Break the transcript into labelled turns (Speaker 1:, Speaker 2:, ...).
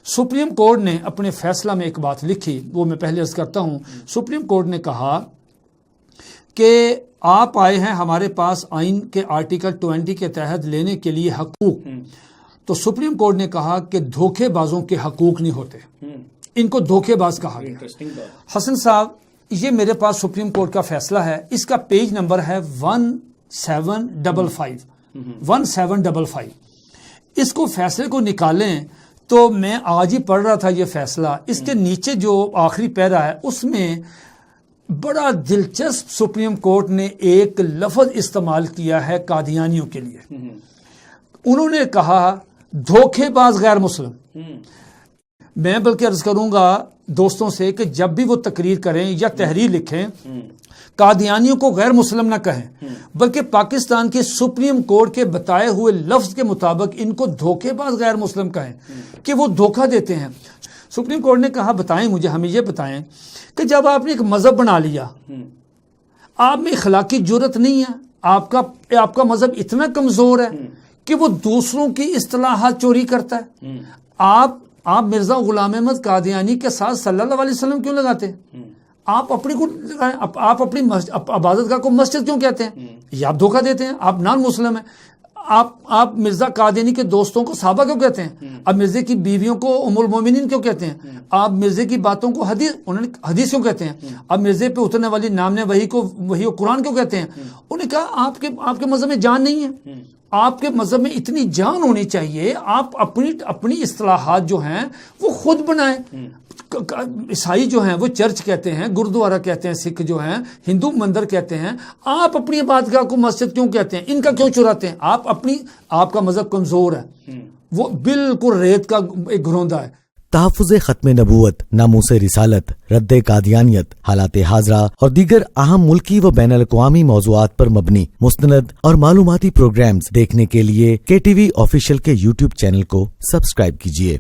Speaker 1: Supreme court نے اپنے فیصلہ میں ایک بات لکھی، وہ میں پہلے عرض کرتا ہوں. سپریم کورٹ نے کہا کہ آپ آئے ہیں ہمارے پاس آئین کے آرٹیکل 20 کے تحت لینے کے لیے حقوق. تو سپریم کورٹ نے کہا کہ دھوکے بازوں کے حقوق نہیں ہوتے، ان کو دھوکے باز کہا گیا. حسن صاحب، یہ میرے پاس سپریم کورٹ کا فیصلہ ہے، اس کا پیج نمبر ہے 1755. اس کو فیصلے کو نکالیں تو میں آج ہی پڑھ رہا تھا یہ فیصلہ. اس کے نیچے جو آخری پیرا ہے اس میں بڑا دلچسپ سپریم کورٹ نے ایک لفظ استعمال کیا ہے قادیانیوں کے لیے. انہوں نے کہا دھوکے باز غیر مسلم. میں بلکہ عرض کروں گا دوستوں سے کہ جب بھی وہ تقریر کریں یا تحریر لکھیں، قادیانیوں کو غیر مسلم نہ کہیں، بلکہ پاکستان کے سپریم کورٹ کے بتائے ہوئے لفظ کے مطابق ان کو دھوکے باز غیر مسلم کہیں کہ وہ دھوکہ دیتے ہیں. سپریم کورٹ نے کہا بتائیں مجھے، ہمیں یہ بتائیں کہ جب آپ نے ایک مذہب بنا لیا، آپ میں اخلاقی جرت نہیں ہے، آپ کا مذہب اتنا کمزور ہے کہ وہ دوسروں کی اصطلاحات چوری کرتا ہے، آپ مرزا غلام احمد قادیانی کے ساتھ صلی اللہ علیہ وسلم کیوں لگاتے ہیں؟ آپ اپنی عبادت گاہ کو مسجد کیوں کہتے ہیں؟ یہ آپ دھوکہ دیتے ہیں، آپ نان مسلم ہیں. آپ مرزا قادیانی کے دوستوں کو صحابہ کیوں کہتے ہیں؟ آپ مرزے کی بیویوں کو ام المومنین کیوں کہتے ہیں؟ آپ مرزے کی باتوں کو حدیث کیوں کہتے ہیں؟ آپ مرزے پہ اترنے والی نام وحی و قرآن کیوں کہتے ہیں؟ انہوں نے کہا آپ کے مذہب میں جان نہیں ہے، آپ کے مذہب میں اتنی جان ہونی چاہیے، آپ اپنی اصطلاحات جو ہیں وہ خود بنائیں. عیسائی جو ہیں وہ چرچ کہتے ہیں، گردوارہ کہتے ہیں، سکھ جو ہیں ہندو مندر کہتے ہیں. آپ اپنی عبادتگاہ کو مسجد کیوں کہتے ہیں؟ ان کا کیوں چراتے ہیں؟ آپ کا مذہب کمزور ہے، وہ بالکل ریت کا ایک گھروندہ ہے.
Speaker 2: تحفظ ختم نبوت، ناموس رسالت، رد قادیانیت، حالات حاضرہ اور دیگر اہم ملکی و بین الاقوامی موضوعات پر مبنی مستند اور معلوماتی پروگرامز دیکھنے کے لیے KTV آفیشیل کے YouTube چینل کو سبسکرائب کیجیے.